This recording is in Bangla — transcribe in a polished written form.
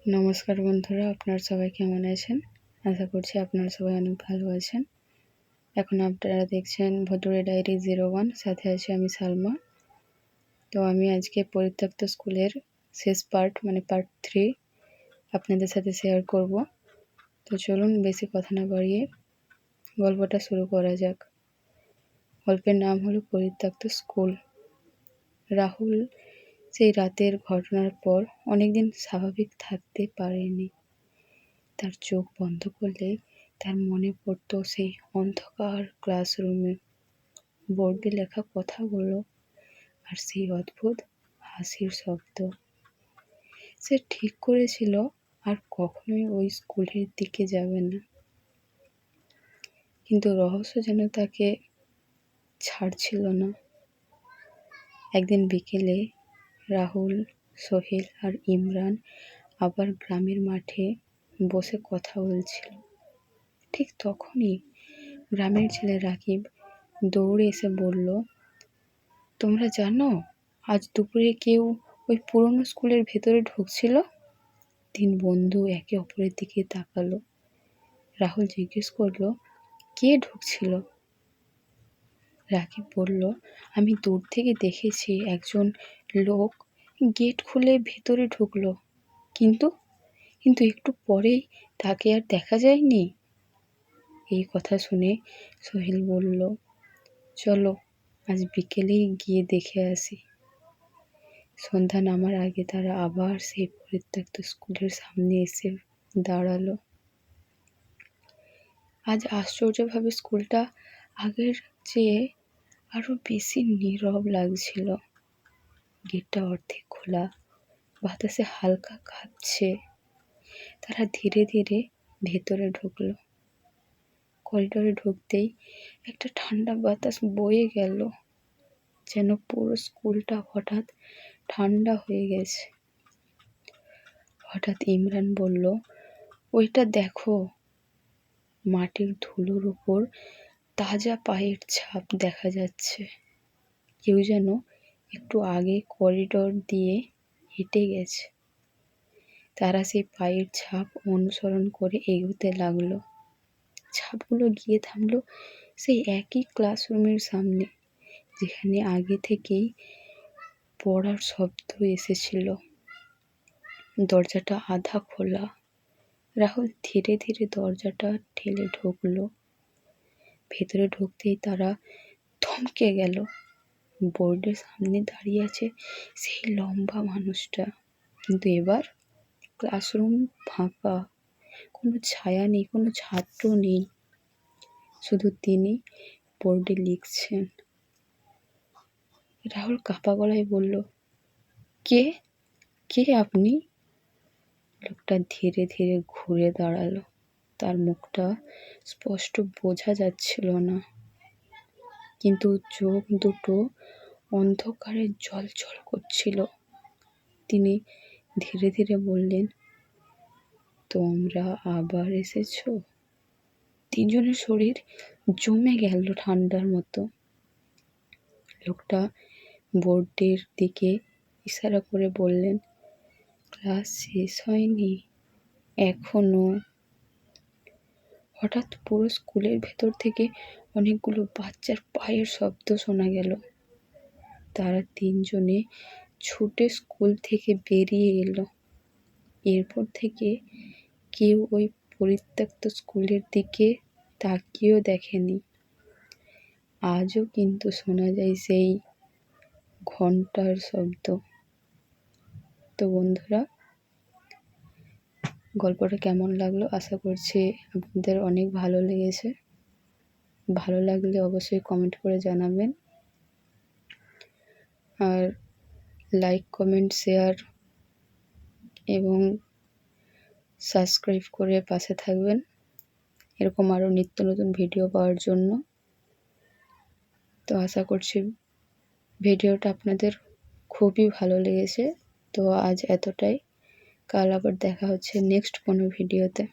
নমস্কার বন্ধুরা, আপনারা সবাই কেমন আছেন? আশা করছি আপনারা সবাই অনেক ভালো আছেন। এখন আপনারা দেখছেন ভুতুড়ে ডায়েরি 01, সাথে আছি আমি সালমা। তো আমি আজকে পরিত্যক্ত স্কুলের শেষ পার্ট পার্ট 3 আপনাদের সাথে শেয়ার করব। তো চলুন বেশি কথা না বাড়িয়ে গল্পটা শুরু করা যাক। গল্পের নাম হলো পরিত্যক্ত স্কুল। রাহুল সেই রাতের ঘটনার পর অনেকদিন স্বাভাবিক থাকতে পারেনি। তার চোখ বন্ধ করলে তার মনে পড়তো সেই অন্ধকার ক্লাসরুমে, বোর্ডে লেখা কথাগুলো আর সেই অদ্ভুত হাসির শব্দ। সে ঠিক করেছিল আর কখনোই ওই স্কুলের দিকে যাবে না, কিন্তু রহস্য যেন তাকে ছাড়ছিল না। একদিন বিকেলে রাহুল, সোহেল আর ইমরান আবার গ্রামের মাঠে বসে কথা বলছিল। ঠিক তখনই গ্রামের ছেলে রাকিব দৌড়ে এসে বলল, তোমরা জানো আজ দুপুরে কেউ ওই পুরনো স্কুলের ভেতরে ঢুকছিল? 3 বন্ধু একে অপরের দিকে তাকালো। রাহুল জিজ্ঞেস করলো, কে ঢুকছিল? রাকিব বলল, আমি দূর থেকে দেখেছি একজন লোক গেট খুলে ভেতরে ঢুকলো, কিন্তু কিন্তু একটু পরেই তাকে আর দেখা যায়নি। এই কথা শুনে সোহেল বলল, চলো আজ বিকেলেই গিয়ে দেখে আসি। সন্ধ্যা নামার আগে তারা আবার সেই পরিত্যক্ত স্কুলের সামনে এসে দাঁড়ালো। আজ আশ্চর্যভাবে স্কুলটা আগের চেয়ে আরো বেশি নীরব লাগছিল। গেটটা অর্ধেক খোলা, বাতাসে হালকা কাঁপছে। তারা ধীরে ধীরে ভেতরে ঢুকলো। করিডোরে ঢুকতেই একটা ঠান্ডা বাতাস বয়ে গেল, যেন পুরো স্কুলটা হঠাৎ ঠান্ডা হয়ে গেছে। হঠাৎ ইমরান বলল, ওইটা দেখো, মাটির ধুলোর উপর তাজা পায়ের ছাপ দেখা যাচ্ছে। কেউ যেন একটু আগে করিডোর দিয়ে হেঁটে গেছে। তারা সেই পায়ের ছাপ অনুসরণ করে এগোতে লাগলো। ছাপগুলো গিয়ে থামলো সেই একই ক্লাসরুমের সামনে, যেখানে আগে থেকেই পড়ার শব্দ এসেছিল। দরজাটা আধা খোলা। রাহুল ধীরে ধীরে দরজাটা ঠেলে ঢুকলো। ভেতরে ঢুকতেই তারা থমকে গেল। বোর্ডের সামনে দাঁড়িয়ে আছে সেই লম্বা মানুষটা, কিন্তু এবার ক্লাসরুম ফাঁকা, কোনো ছায়া নেই, কোনো ছাত্র নেই, শুধু তিনি বোর্ডে লিখছেন। রাহুল কাঁপা গলায় বলল, কে কে আপনি? লোকটা ধীরে ধীরে ঘুরে দাঁড়ালো। তার মুখটা স্পষ্ট বোঝা যাচ্ছিল না, কিন্তু চোখ দুটো অন্ধকারে জ্বলজ্বল করছিল। তিনি ধীরে ধীরে বললেন, তোমরা আবার এসেছো? 3 জনের শরীর জমে গেল ঠান্ডার মতো। লোকটা বোর্ডের দিকে ইশারা করে বললেন, ক্লাস শেষ হয়নি এখনো। হঠাৎ পুরো স্কুলের ভেতর থেকে অনেকগুলো বাচ্চার পায়ের শব্দ শোনা গেল। তারা 3 জনে ছুটে স্কুল থেকে বেরিয়ে এলো। এরপর থেকে কেউ ওই পরিত্যক্ত স্কুলের দিকে তাকিয়েও দেখেনি। আজও কিন্তু শোনা যায় সেই ঘন্টার শব্দ। তো বন্ধুরা, গল্পটা কেমন লাগলো? আশা করছি আপনাদের অনেক ভালো লেগেছে। ভালো লাগলে অবশ্যই কমেন্ট করে জানাবেন, আর লাইক, কমেন্ট, শেয়ার এবং সাবস্ক্রাইব করে পাশে থাকবেন এরকম আরও নিত্য নতুন ভিডিও পাওয়ার জন্য। তো আশা করছি ভিডিওটা আপনাদের খুবই ভালো লেগেছে। তো আজ এতটাই। কাল আবার দেখা হচ্ছে নেক্সট কোনো ভিডিওতে।